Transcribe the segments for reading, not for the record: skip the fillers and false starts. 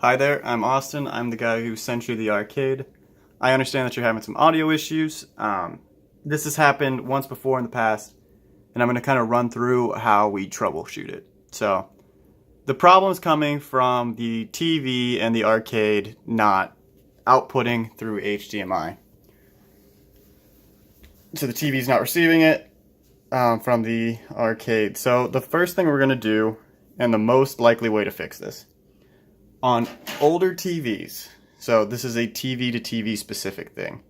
Hi there, I'm Austin. I'm the guy who sent you the arcade. I understand that you're having some audio issues. This has happened once before in the past, and I'm going to kind of run through how we troubleshoot it. So, the problem is coming from the TV and the arcade not outputting through HDMI. So the TV is not receiving it from the arcade. So the first thing we're going to do, and the most likely way to fix this, on older TVs, so this is a TV to TV specific thing.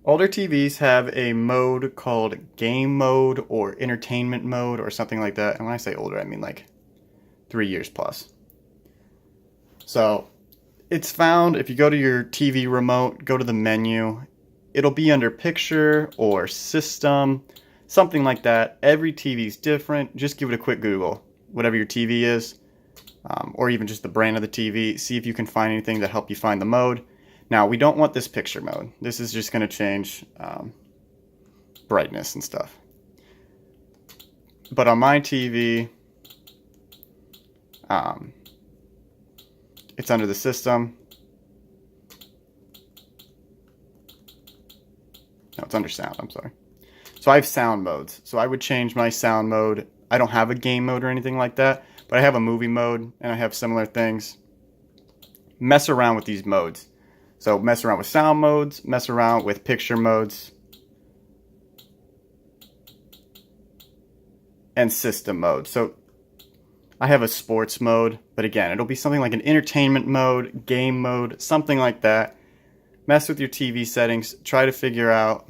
Older TVs have a mode called game mode or entertainment mode or something like that. And when I say older, I mean like 3 years plus. So it's found if you go to your TV remote, go to the menu, it'll be under picture or system, something like that. Every TV is different. Just give it a quick Google, whatever your TV is. Or even just the brand of the TV, see if you can find anything that help you find the mode. Now, we don't want this picture mode. This is just going to change brightness and stuff. But on my TV, it's under the system. No, it's under sound, I'm sorry. So I have sound modes. So I would change my sound mode. I don't have a game mode or anything like that, but I have a movie mode and I have similar things. Mess around with these modes. So mess around with sound modes, mess around with picture modes, and system mode. So I have a sports mode, but again, it'll be something like an entertainment mode, game mode, something like that. Mess with your TV settings, try to figure out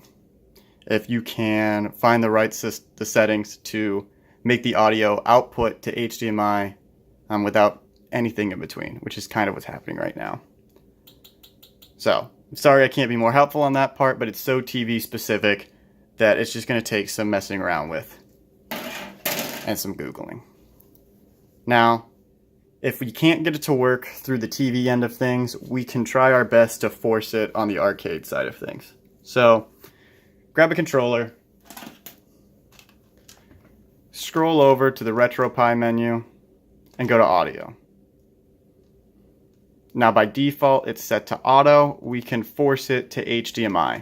if you can find the right the settings to make the audio output to HDMI without anything in between, which is kind of what's happening right now. So, I'm sorry I can't be more helpful on that part, but it's so TV specific that it's just going to take some messing around with and some Googling. Now, if we can't get it to work through the TV end of things, we can try our best to force it on the arcade side of things. So, grab a controller, scroll over to the RetroPie menu, and go to Audio. Now by default, it's set to auto. We can force it to HDMI.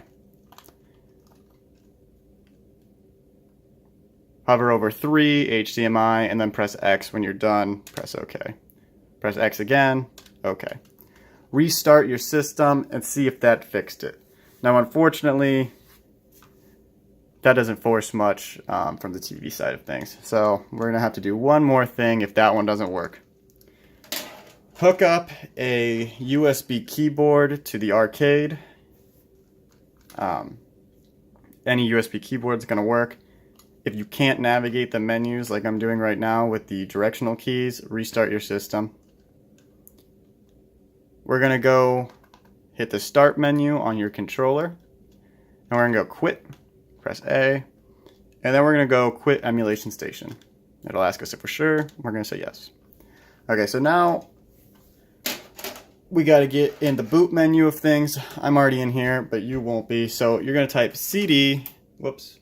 Hover over 3, HDMI, and then press X when you're done. Press OK. Press X again. OK. Restart your system and see if that fixed it. Now unfortunately, that doesn't force much from the TV side of things. So we're going to have to do one more thing if that one doesn't work. Hook up a USB keyboard to the arcade. Any USB keyboard is going to work. If you can't navigate the menus like I'm doing right now with the directional keys, restart your system. We're going to go hit the start menu on your controller. And we're going to go quit. Press A. And then we're going to go quit emulation station. It'll ask us if we're sure. We're going to say yes. Okay, so now we got to get in the boot menu of things. I'm already in here, but you won't be. So you're going to type CD /boot.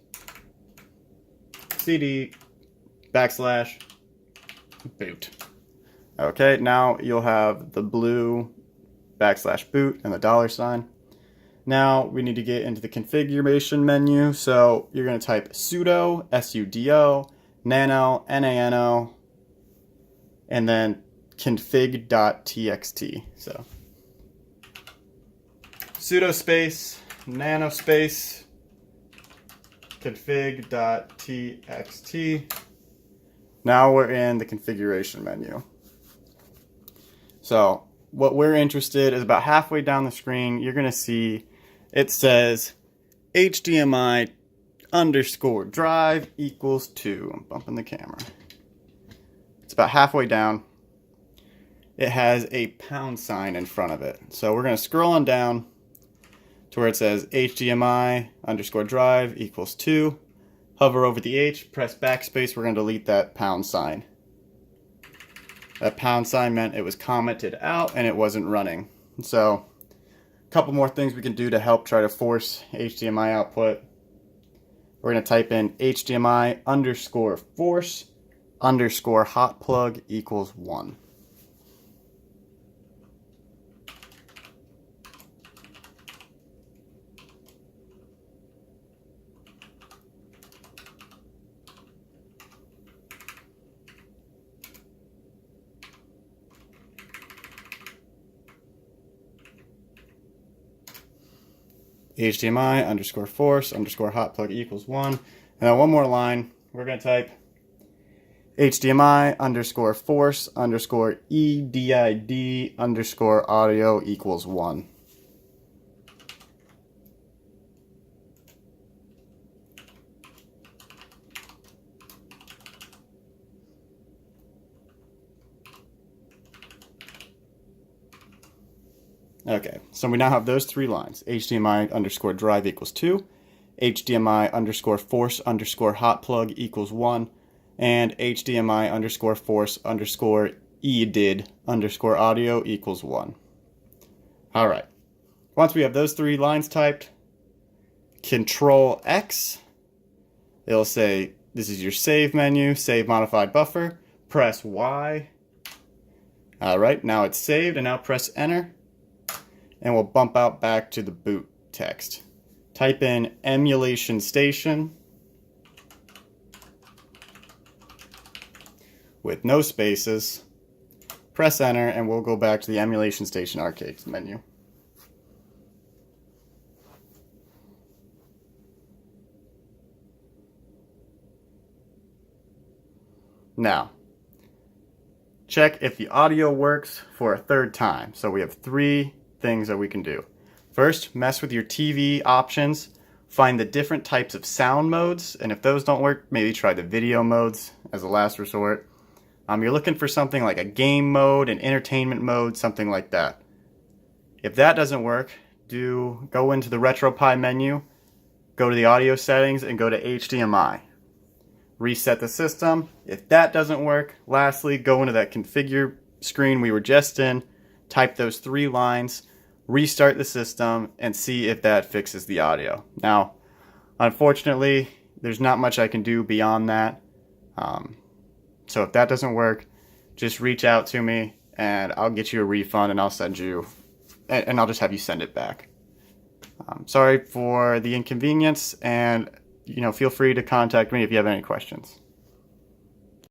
Okay, now you'll have the blue /boot and the $sign. Now we need to get into the configuration menu. So you're going to type sudo, sudo, nano, nano, and then config.txt. So sudo space, nano space, config.txt. Now we're in the configuration menu. So what we're interested is about halfway down the screen, you're going to see it says HDMI _drive equals 2. I'm bumping the camera. It's about halfway down. It has a £sign in front of it. So we're going to scroll on down to where it says HDMI _drive equals 2. Hover over the H, press backspace. We're going to delete that £sign. That £sign meant it was commented out and it wasn't running. So a couple more things we can do to help try to force HDMI output. We're going to type in HDMI _force _hot plug equals 1. HDMI underscore force underscore hot plug equals 1. And then one more line, we're going to type HDMI underscore force underscore EDID underscore audio equals 1. Okay, so we now have those three lines. HDMI underscore drive equals 2, HDMI underscore force underscore hot plug equals 1, and HDMI underscore force underscore EDID underscore audio equals 1. Alright, once we have those three lines typed, Control X, it'll say this is your save menu, save modified buffer, press Y. Alright, now it's saved, and now press enter. And we'll bump out back to the boot text. Type in emulation station with no spaces. Press enter and we'll go back to the emulation station arcade menu. Now, check if the audio works for a third time. So we have three things that we can do. First, mess with your TV options, find the different types of sound modes, and if those don't work, maybe try the video modes as a last resort. You're looking for something like a game mode, an entertainment mode, something like that. If that doesn't work, go into the RetroPie menu, go to the audio settings, and go to HDMI. Reset the system. If that doesn't work, lastly, go into that configure screen we were just in, type those three lines, restart the system, and see if that fixes the audio. Now, unfortunately, there's not much I can do beyond that. So if that doesn't work, just reach out to me and I'll get you a refund and I'll send you, and I'll just have you send it back. Sorry for the inconvenience, and feel free to contact me if you have any questions.